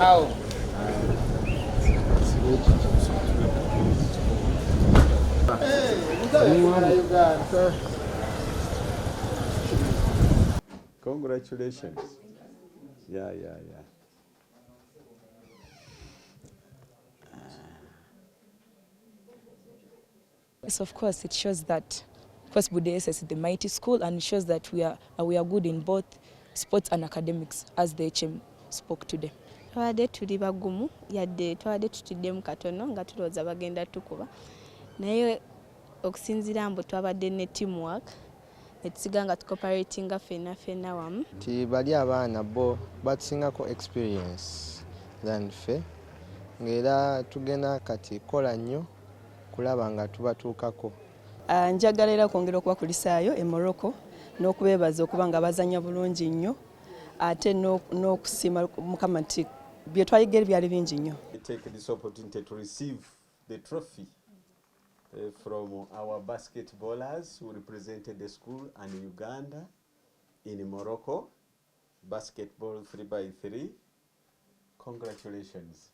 How? Congratulations. Yeah. Yes, of course, it shows that, of course, Budesi is the mighty school, and it shows that we are good in both sports and academics, as the HM spoke today. Twabadde tuli bagumu yadde twabadde tutiddemu katono nga tulowooza bagenda tukuba, naye okusinziira mbu twabadde ne teamwork ne tusiga nga tucoperatinga ffenna wamu. Ti bali abaana bo batusingako experience than ffe, ng'era tugenda kati kola nnyo kulaba nga tubatuukako. Njagala era kwongera okubakulisaayo e Morocco n'okubeebaza okuba nga bazanya bulungi nnyo ate n'okusiima Mukama nti bye twayigira byali bingi nnyo. We take this opportunity to receive the trophy from our basketballers who represented the school and Uganda in Morocco, basketball 3x3. Congratulations.